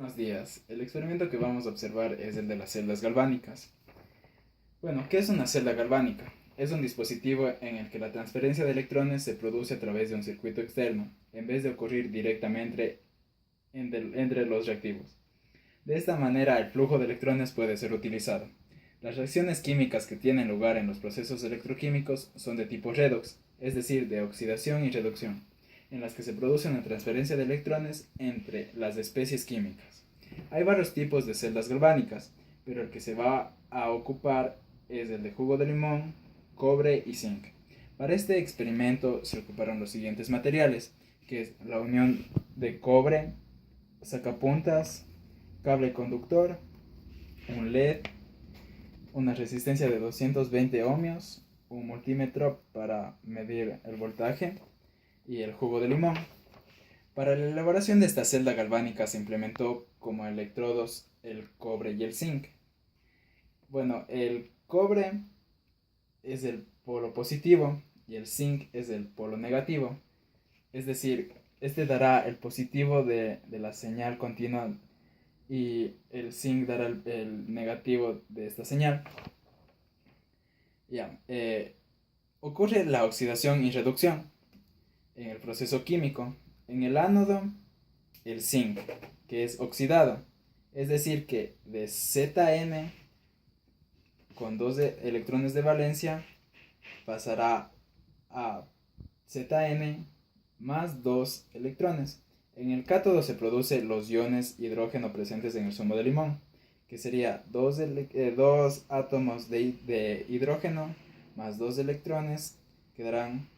Buenos días. El experimento que vamos a observar es el de las celdas galvánicas. Bueno, ¿qué es una celda galvánica? Es un dispositivo en el que la transferencia de electrones se produce a través de un circuito externo, en vez de ocurrir directamente entre los reactivos. De esta manera, el flujo de electrones puede ser utilizado. Las reacciones químicas que tienen lugar en los procesos electroquímicos son de tipo redox, es decir, de oxidación y reducción, en las que se produce una transferencia de electrones entre las especies químicas. Hay varios tipos de celdas galvánicas, pero el que se va a ocupar es el de jugo de limón, cobre y zinc. Para este experimento se ocuparon los siguientes materiales, que es la unión de cobre, sacapuntas, cable conductor, un LED, una resistencia de 220 ohmios, un multímetro para medir el voltaje y el jugo de limón. Para la elaboración de esta celda galvánica se implementó como electrodos el cobre y el zinc. Bueno, el cobre es el polo positivo y el zinc es el polo negativo. Es decir, este dará el positivo de la señal continua y el zinc dará el negativo de esta señal. Ya, ocurre la oxidación y reducción en el proceso químico. En el ánodo, el zinc, que es oxidado, es decir, que de Zn con dos electrones de valencia pasará a Zn más 2 electrones. En el cátodo se producen los iones hidrógeno presentes en el zumo de limón, que sería dos átomos de hidrógeno más 2 electrones, que darán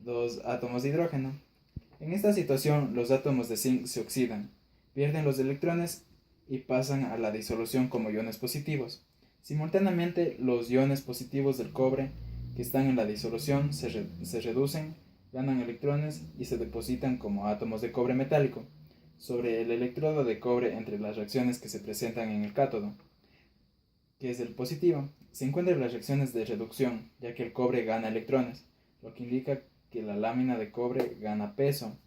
2 átomos de hidrógeno. En esta situación, los átomos de zinc se oxidan, pierden los electrones y pasan a la disolución como iones positivos. Simultáneamente, los iones positivos del cobre que están en la disolución se reducen, ganan electrones y se depositan como átomos de cobre metálico sobre el electrodo de cobre entre las reacciones que se presentan en el cátodo, que es el positivo. Se encuentran las reacciones de reducción, ya que el cobre gana electrones, lo que indica que la lámina de cobre gana peso.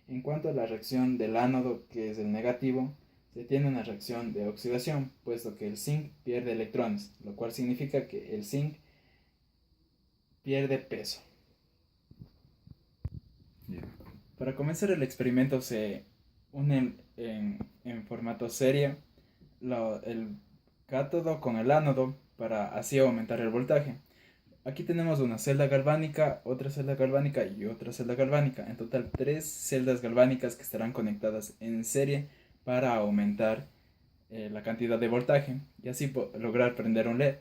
En cuanto a la reacción del ánodo, que es el negativo, se tiene una reacción de oxidación, puesto que el zinc pierde electrones, lo cual significa que el zinc pierde peso. Yeah. Para comenzar el experimento se unen en formato serie el cátodo con el ánodo para así aumentar el voltaje. Aquí tenemos una celda galvánica, otra celda galvánica y otra celda galvánica. En total 3 celdas galvánicas que estarán conectadas en serie para aumentar la cantidad de voltaje y así lograr prender un LED.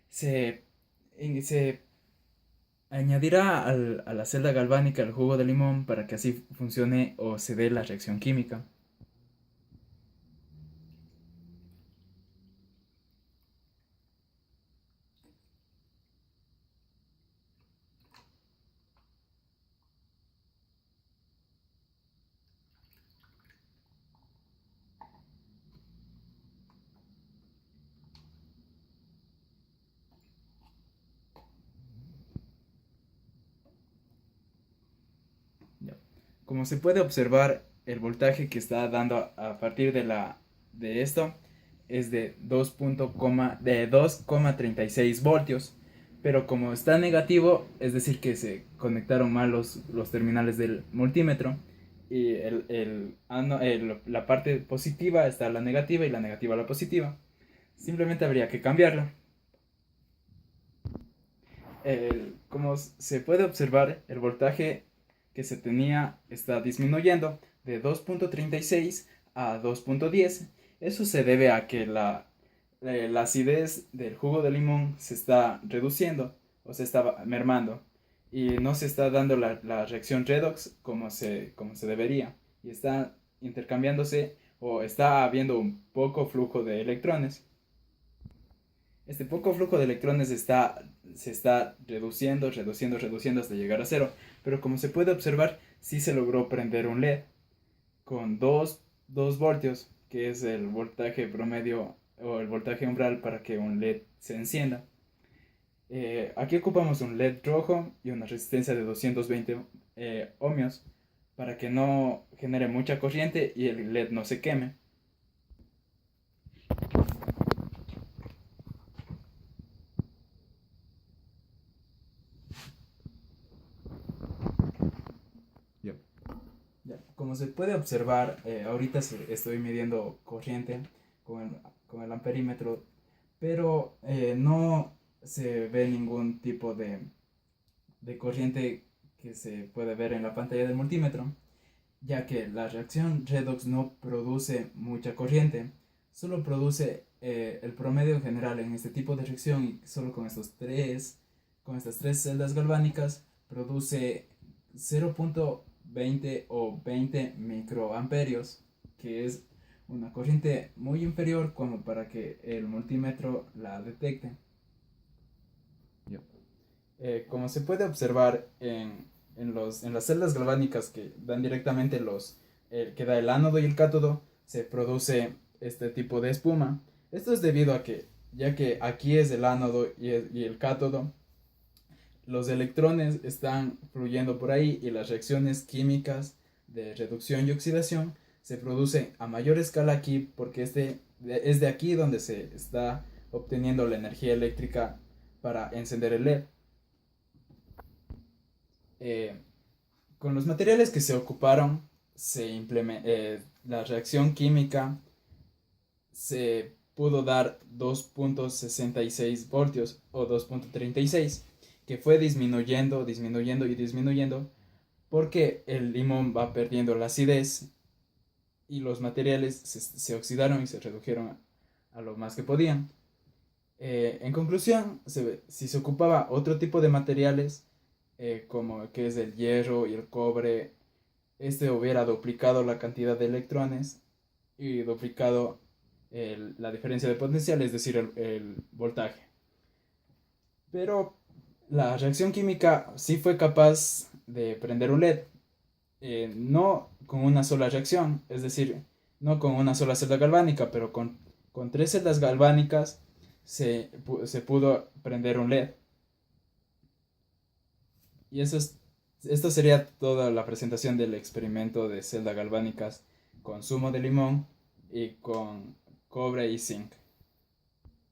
Se añadirá a la celda galvánica el jugo de limón para que así funcione o se dé la reacción química. Como se puede observar, el voltaje que está dando a partir de esto es de 2,36 voltios. Pero como está negativo, es decir que se conectaron mal los terminales del multímetro. Y la parte positiva está a la negativa y la negativa a la positiva. Simplemente habría que cambiarlo. Como se puede observar, el voltaje que se tenía está disminuyendo de 2,36 a 2,10. Eso se debe a que la acidez del jugo de limón se está reduciendo o se está mermando y no se está dando la reacción redox como se debería y está intercambiándose o está habiendo un poco flujo de electrones. Este poco flujo de electrones se está reduciendo hasta llegar a cero. Pero como se puede observar, sí se logró prender un LED con 2 voltios, que es el voltaje promedio o el voltaje umbral para que un LED se encienda. Aquí ocupamos un LED rojo y una resistencia de 220 ohmios para que no genere mucha corriente y el LED no se queme. Como se puede observar, ahorita estoy midiendo corriente con con el amperímetro, pero no se ve ningún tipo de corriente que se puede ver en la pantalla del multímetro, ya que la reacción redox no produce mucha corriente, solo produce el promedio general en este tipo de reacción, y solo con estas tres celdas galvánicas produce 0.20 o 20 microamperios, que es una corriente muy inferior como para que el multímetro la detecte. Como se puede observar en las celdas galvánicas que dan directamente que da el ánodo y el cátodo, se produce este tipo de espuma. Esto es debido a que, ya que aquí es el ánodo y el cátodo, los electrones están fluyendo por ahí y las reacciones químicas de reducción y oxidación se producen a mayor escala aquí, porque es de aquí donde se está obteniendo la energía eléctrica para encender el LED. Eh, con los materiales que se ocuparon, la reacción química se pudo dar 2.66 voltios o 2.36, que fue disminuyendo, disminuyendo y disminuyendo, porque el limón va perdiendo la acidez y los materiales se oxidaron y se redujeron a lo más que podían. En conclusión, si se ocupaba otro tipo de materiales, como que es el hierro y el cobre, este hubiera duplicado la cantidad de electrones y duplicado la diferencia de potencial, es decir, el voltaje. Pero la reacción química sí fue capaz de prender un LED, no con una sola reacción, es decir, no con una sola celda galvánica, pero con tres celdas galvánicas se pudo prender un LED. Y esto sería toda la presentación del experimento de celdas galvánicas con zumo de limón y con cobre y zinc.